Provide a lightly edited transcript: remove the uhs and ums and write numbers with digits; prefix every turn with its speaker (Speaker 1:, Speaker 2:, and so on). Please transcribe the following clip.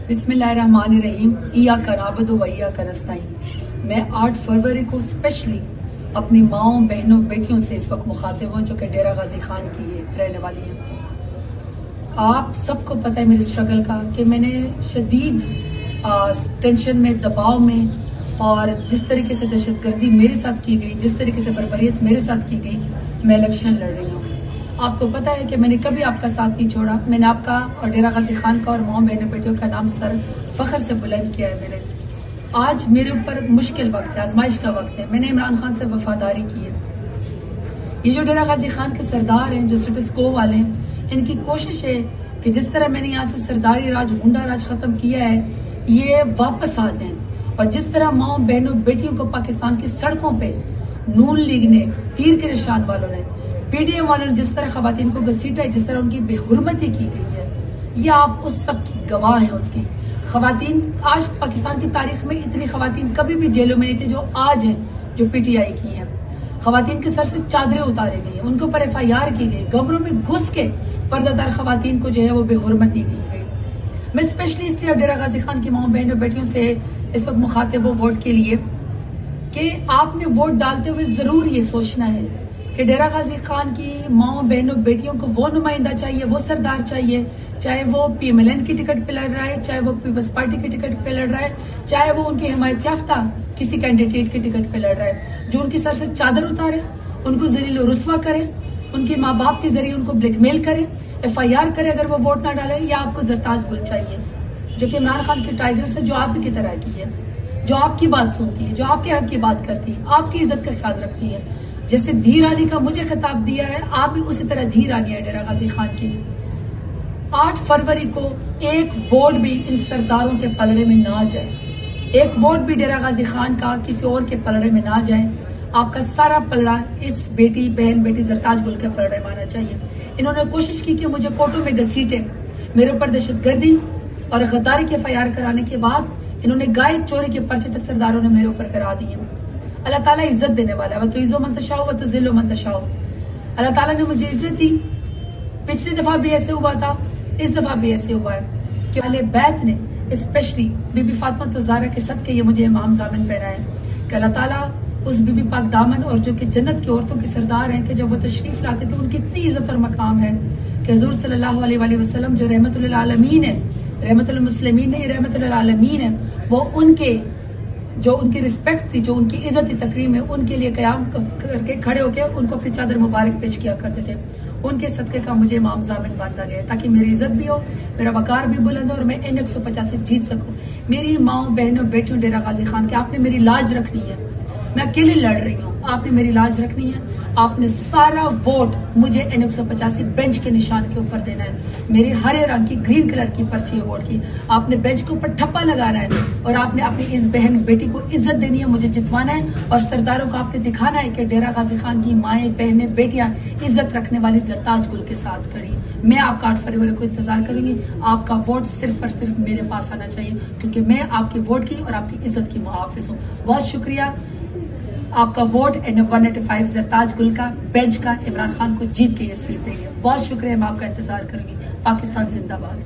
Speaker 1: बिस्मिल्लाहिर्रहमानिर्रहीम। इय्याका नअबुदु व इय्याका नस्तईन। मैं 8 फरवरी को स्पेशली अपनी माओं, बहनों, बेटियों से इस वक्त मुखातिब हूँ जो कि डेरा गाजी खान की रहने वाली हैं। आप सबको पता है मेरी स्ट्रगल का कि मैंने शदीद टेंशन में, दबाव में और जिस तरीके से दहशतगर्दी मेरे साथ की गई, जिस तरीके से बर्बरियत मेरे साथ की गई, मैं इलेक्शन लड़ रही हूँ। आपको पता है कि मैंने कभी आपका साथ नहीं छोड़ा। मैंने आपका और डेरा गाजी खान का और माँ, बहनों, बेटियों का नाम सर फख्र से बुलंद किया है। मैंने आज मेरे ऊपर मुश्किल वक्त है, आजमाइश का वक्त है। मैंने इमरान खान से वफादारी की है। ये जो डेरा गाजी खान के सरदार हैं, जो स्टेटस को वाले हैं, इनकी कोशिश है कि जिस तरह मैंने यहाँ से सरदारी राज, गुंडा राज खत्म किया है, ये वापस आ जाएं। और जिस तरह माओ, बहनों, बेटियों को पाकिस्तान की सड़कों पे नून लीग ने, तीर के निशान वालों ने, पीडीएम वालों ने जिस तरह खवातीन को घसीटा है, जिस तरह उनकी बेहुरमती की गई है, ये आप उस सब की गवाह हैं। उसकी खवातीन, आज पाकिस्तान की तारीख में इतनी खवातीन कभी भी जेलों में नहीं थी जो आज हैं, जो पीटीआई की हैं। खवातीन के सर से चादरें उतारी गई, उनके ऊपर एफआईआर की गई, कमरों में घुस के पर्दादार खवातीन को जो है वो बेहुरमती की गई। मैं स्पेशली इसलिए डेरा गाजी खान की माओ, बहनों, बेटियों से इस वक्त मुखातिब हूं वोट के लिए कि आपने वोट डालते हुए जरूर ये सोचना है कि डेरा गाजी खान की माओ, बहनों, बेटियों को वो नुमाइंदा चाहिए, वो सरदार चाहिए, चाहे वो पीएमएलएन की टिकट पे लड़ रहा है, चाहे वो पीपल्स पार्टी की टिकट पे लड़ रहा है, चाहे वो उनकी हिमायत याफ्ता किसी कैंडिडेट की टिकट पे लड़ रहा है, जो उनकी सर से चादर उतारे, उनको जलील रुस्वा करे, उनके माँ बाप के जरिए उनको ब्लैकमेल करे, एफआईआर करे अगर वो वोट ना डाले, या आपको जरताज गुल चाहिए जो कि इमरान खान की टाइगर्स है, जो आप की तरह की है, जो आपकी बात सुनती है, जो आपके हक की बात करती है, आपकी इज्जत का ख्याल रखती है। जैसे धी रानी का मुझे खिताब दिया है, आप भी उसी तरह धी रानी है डेरा गाजी खान की। 8 फरवरी को एक वोट भी इन सरदारों के पलड़े में ना जाए, एक वोट भी डेरा गाजी खान का किसी और के पलड़े में ना जाए। आपका सारा पलड़ा इस बेटी, बहन, बेटी जरताज गुल के पलड़े में आना चाहिए। इन्होंने कोशिश की कि मुझे कोर्टों में घसीटे, मेरे ऊपर दहशतगर्दी और गद्दारी के एफआईआर कराने के बाद इन्होंने गाय चोरी के पर्चे तक सरदारों ने मेरे ऊपर करा दिए। अल्लाह ताला इज्जत देने वाला है, वो तो इज्जो मन तशाओ, वो तो जिल्लो मन तशाओ। अल्लाह ताला ने मुझे इज्जत दी। पिछली दफा भी ऐसे हुआ था, इस दफा भी ऐसे हुआ है कि अहले बैत ने स्पेशली बीबी फातिमा ज़हरा के सदके ये मुझे इमाम जामिन पहनाए कि अल्लाह ताला उस बीबी पाक दामन और जो कि जन्नत की औरतों के सरदार हैं कि जब वो तशरीफ लाते थे उनकी इतनी इज्जत और मकाम है कि हुजूर सल्लल्लाहु अलैहि वसल्लम जो रहमतुल आलमीन है, रहमतुल मुस्लिमीन नहीं, रहमतुल आलमीन है, वो उनके जो उनकी रिस्पेक्ट थी, जो उनकी इज्जत थी, तकरीम है, उनके लिए कयाम करके खड़े होकर उनको अपनी चादर मुबारक पेश किया करते थे। उनके सदके का मुझे इमाम जामिन बांधा गया ताकि मेरी इज्जत भी हो, मेरा वकार भी बुलंद हो और मैं इन 150 से जीत सकूं। मेरी माओ, बहनों, बेटियों, डेरा गाजी खान के आपने मेरी लाज रखनी है। मैं अकेले लड़ रही हूँ, आपने मेरी लाज रखनी है। आपने सारा वोट मुझे N185 बेंच के निशान के ऊपर देना है। मेरी हरे रंग की, ग्रीन कलर की पर्ची है वोट की। आपने बेंच के ऊपर ठप्पा लगाना है और आपने अपनी इस बहन, बेटी को इज्जत देनी है, मुझे जितवाना है और सरदारों को आपने दिखाना है कि डेरा गाजी खान की माएं, बहनें, बेटियां इज्जत रखने वाली जरताज गुल के साथ खड़ी। मैं आपका 8 फरवरी को इंतजार करूंगी। आपका वोट सिर्फ और सिर्फ मेरे पास आना चाहिए क्योंकि मैं आपके वोट की और आपकी इज्जत की मुहाफिज हूँ। बहुत शुक्रिया। आपका वोट N185 जरताज गुल का, बेंच का, इमरान खान को जीत के ये सीट देंगे। बहुत शुक्रिया। मैं आपका इंतजार करूंगी। पाकिस्तान जिंदाबाद।